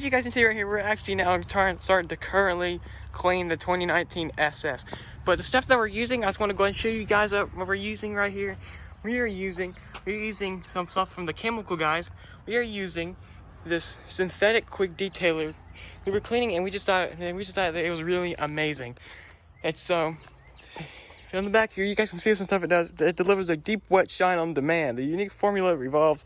You guys can see right here, we're actually now starting to currently clean the 2019 SS. But the stuff that we're using, I just want to go ahead and show you guys up what we're using right here. We're using some stuff from the chemical guys. We are using this synthetic quick detailer. We were cleaning and we just thought that it was really amazing. It's on the back here, you guys can see some stuff it does. It delivers a deep wet shine on demand. The unique formula revolves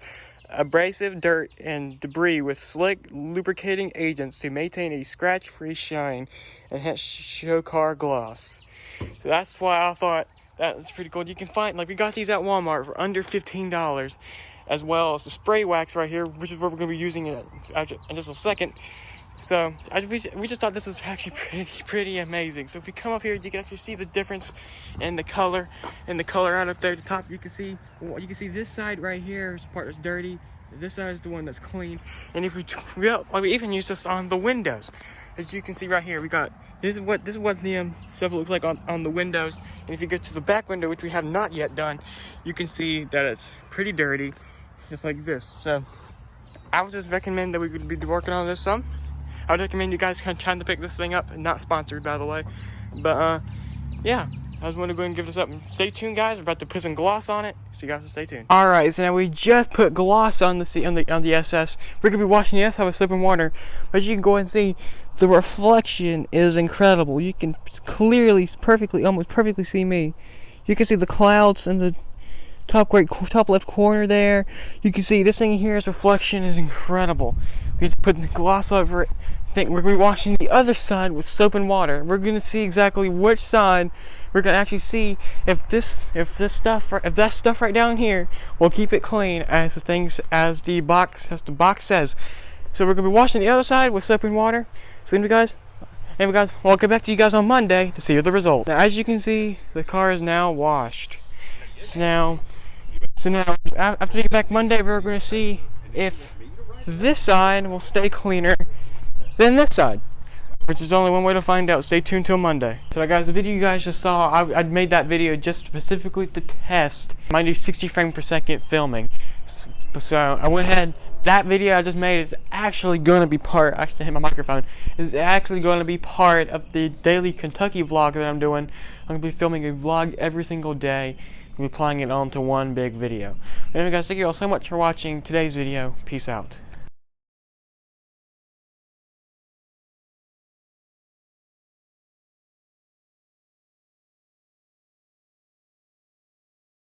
abrasive dirt and debris with slick lubricating agents to maintain a scratch-free shine and hence show car gloss. So that's why I thought that was pretty cool. You can find, like, we got these at Walmart for under $15, as well as the spray wax right here, which is what we're going to be using in just a second. So we just thought this was actually pretty amazing. So if you come up here, you can actually see the difference in the color out up there at the top. You can see this side right here is the part that's dirty. This side is the one that's clean. And if we even use this on the windows, as you can see right here, we got this is what the stuff looks like on the windows. And if you go to the back window, which we have not yet done, you can see that it's pretty dirty, just like this. So I would just recommend that we would be working on this some. I would recommend you guys trying to pick this thing up. Not sponsored, by the way. But yeah, I just want to go and give this up. Stay tuned, guys. We're about to put some gloss on it, so you guys will stay tuned. All right, so now we just put gloss on the SS. We're gonna be washing the SS with soap and water, but you can go and see the reflection is incredible. You can clearly, almost perfectly see me. You can see the clouds in the top left corner there. You can see this thing here's reflection is incredible. We just put the gloss over it. I think we're going to be washing the other side with soap and water. We're going to see exactly which side. We're going to actually see if that stuff right down here will keep it clean as the box says. So we're going to be washing the other side with soap and water. So anyway guys, I'll get back to you guys on Monday to see the result. Now, as you can see, the car is now washed. So now after we get back Monday, we're going to see if this side will stay cleaner than this side, which is only one way to find out. Stay tuned till Monday. So guys, the video you guys just saw, I made that video just specifically to test my new 60 frames per second filming. So I went ahead. That video I just made is actually going to be actually hit my microphone, is actually going to be part of the daily Kentucky vlog that I'm doing. I'm going to be filming a vlog every single day and be applying it onto one big video. Anyway guys, thank you all so much for watching today's video. Peace out.